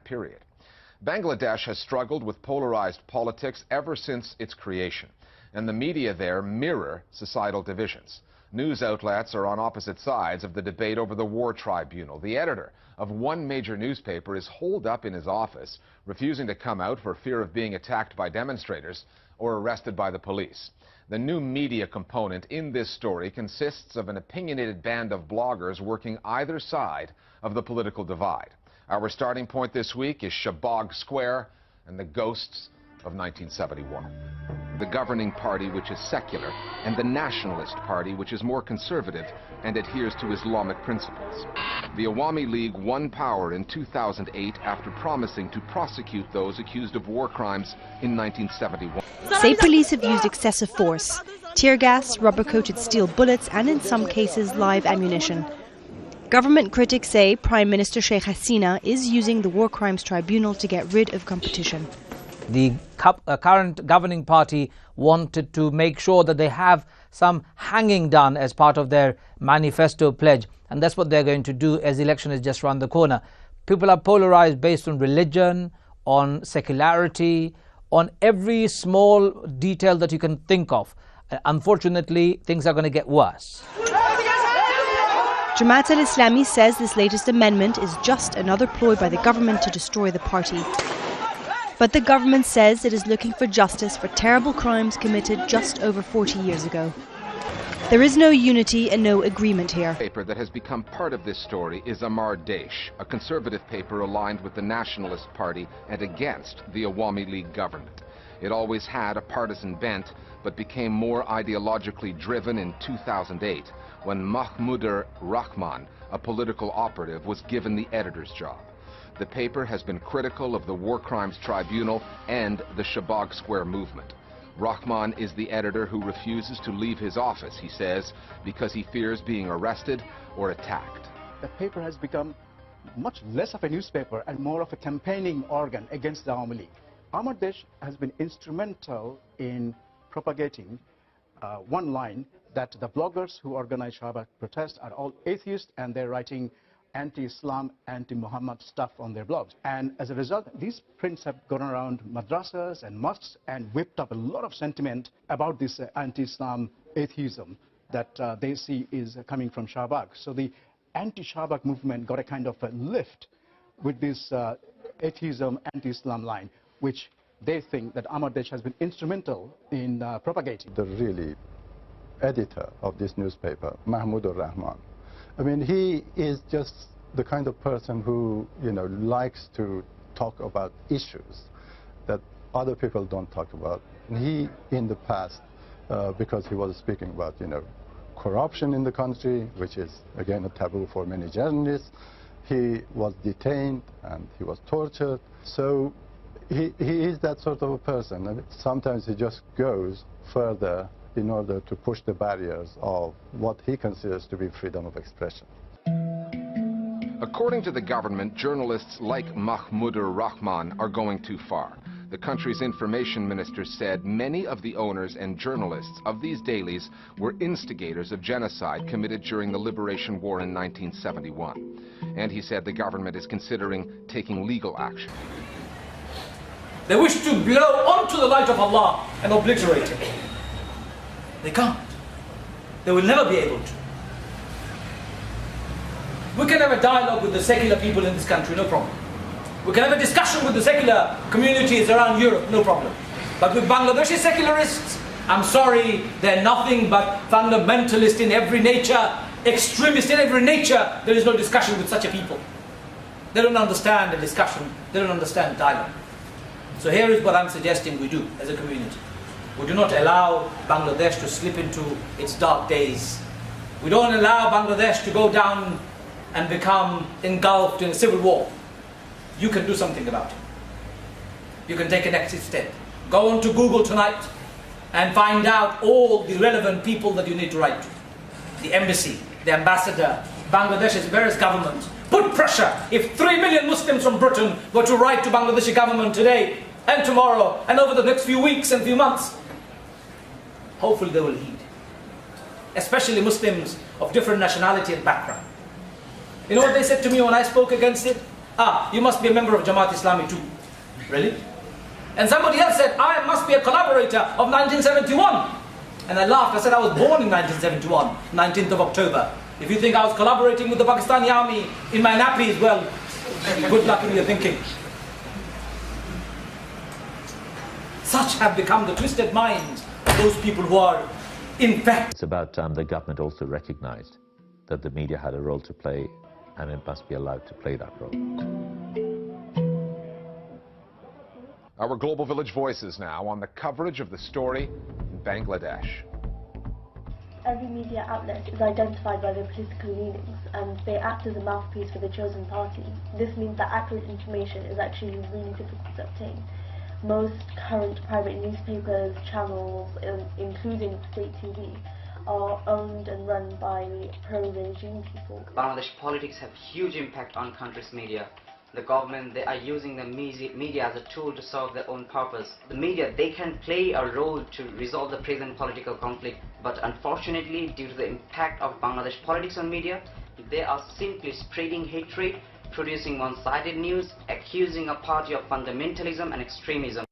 period. Bangladesh has struggled with polarized politics ever since its creation, and the media there mirror societal divisions. News outlets are on opposite sides of the debate over the war tribunal. The editor of one major newspaper is holed up in his office, refusing to come out for fear of being attacked by demonstrators or arrested by the police. The new media component in this story consists of an opinionated band of bloggers working either side of the political divide. Our starting point this week is Shahbag Square and the ghosts of 1971. The governing party, which is secular, and the nationalist party, which is more conservative and adheres to Islamic principles. The Awami League won power in 2008 after promising to prosecute those accused of war crimes in 1971. Say police have used excessive force, tear gas, rubber-coated steel bullets, and in some cases live ammunition. Government critics say Prime Minister Sheikh Hasina is using the War Crimes Tribunal to get rid of competition. The current governing party wanted to make sure that they have some hanging done as part of their manifesto pledge, and that's what they're going to do as the election is just around the corner. People are polarized based on religion, on secularity, on every small detail that you can think of. Unfortunately, things are going to get worse. Jamaat al-Islami says this latest amendment is just another ploy by the government to destroy the party. But the government says it is looking for justice for terrible crimes committed just over 40 years ago. There is no unity and no agreement here. The paper that has become part of this story is Amar Desh, a conservative paper aligned with the Nationalist Party and against the Awami League government. It always had a partisan bent, but became more ideologically driven in 2008 when Mahmoudur Rahman, a political operative, was given the editor's job. The paper has been critical of the War Crimes Tribunal and the Shahbag Square movement. Rahman is the editor who refuses to leave his office, he says, because he fears being arrested or attacked. The paper has become much less of a newspaper and more of a campaigning organ against the Awami League. Amar Desh has been instrumental in propagating one line that the bloggers who organize Shahbag protests are all atheists and they're writing anti-Islam, anti-Muhammad stuff on their blogs. And as a result, these prints have gone around madrasas and mosques and whipped up a lot of sentiment about this anti-Islam atheism that they see is coming from Shahbag. So the anti-Shahbag movement got a kind of a lift with this atheism, anti-Islam line, which they think that Amar Desh has been instrumental in propagating. The really editor of this newspaper, Mahmoudur Rahman, I mean, he is just the kind of person who, likes to talk about issues that other people don't talk about. And he, in the past, because he was speaking about, corruption in the country, which is, again, a taboo for many journalists, he was detained and he was tortured. So he is that sort of a person. And sometimes he just goes further in order to push the barriers of what he considers to be freedom of expression. According to the government, journalists like Mahmoudur Rahman are going too far. The country's information minister said many of the owners and journalists of these dailies were instigators of genocide committed during the Liberation War in 1971. And he said the government is considering taking legal action. They wish to blow onto the light of Allah and obliterate it. They can't. They will never be able to. We can have a dialogue with the secular people in this country, no problem. We can have a discussion with the secular communities around Europe, no problem. But with Bangladeshi secularists, I'm sorry, they're nothing but fundamentalist in every nature, extremist in every nature. There is no discussion with such a people. They don't understand the discussion. They don't understand dialogue. So here is what I'm suggesting we do as a community. We do not allow Bangladesh to slip into its dark days. We don't allow Bangladesh to go down and become engulfed in a civil war. You can do something about it. You can take an next step. Go on to Google tonight and find out all the relevant people that you need to write to. The embassy, the ambassador, Bangladesh's various governments. Put pressure. If 3 million Muslims from Britain were to write to Bangladeshi government today and tomorrow and over the next few weeks and few months, hopefully they will heed. Especially Muslims of different nationality and background. You know what they said to me when I spoke against it? you must be a member of Jamaat Islami too. Really? And somebody else said, I must be a collaborator of 1971. And I laughed. I said, I was born in 1971, 19th of October. If you think I was collaborating with the Pakistani army in my nappies, well, good luck in your thinking. Such have become the twisted minds of those people who are infected. It's about time the government also recognized that the media had a role to play, and it must be allowed to play that role. Our Global Village Voices now on the coverage of the story in Bangladesh. Every media outlet is identified by their political leanings, and they act as a mouthpiece for the chosen party. This means that accurate information is actually really difficult to obtain. Most current private newspapers, channels, including state TV, are owned and run by pro-regime people. Bangladesh politics have huge impact on country's media. The government, they are using the media as a tool to serve their own purpose. The media, they can play a role to resolve the present political conflict, but unfortunately, due to the impact of Bangladesh politics on media, they are simply spreading hatred, producing one-sided news, accusing a party of fundamentalism and extremism.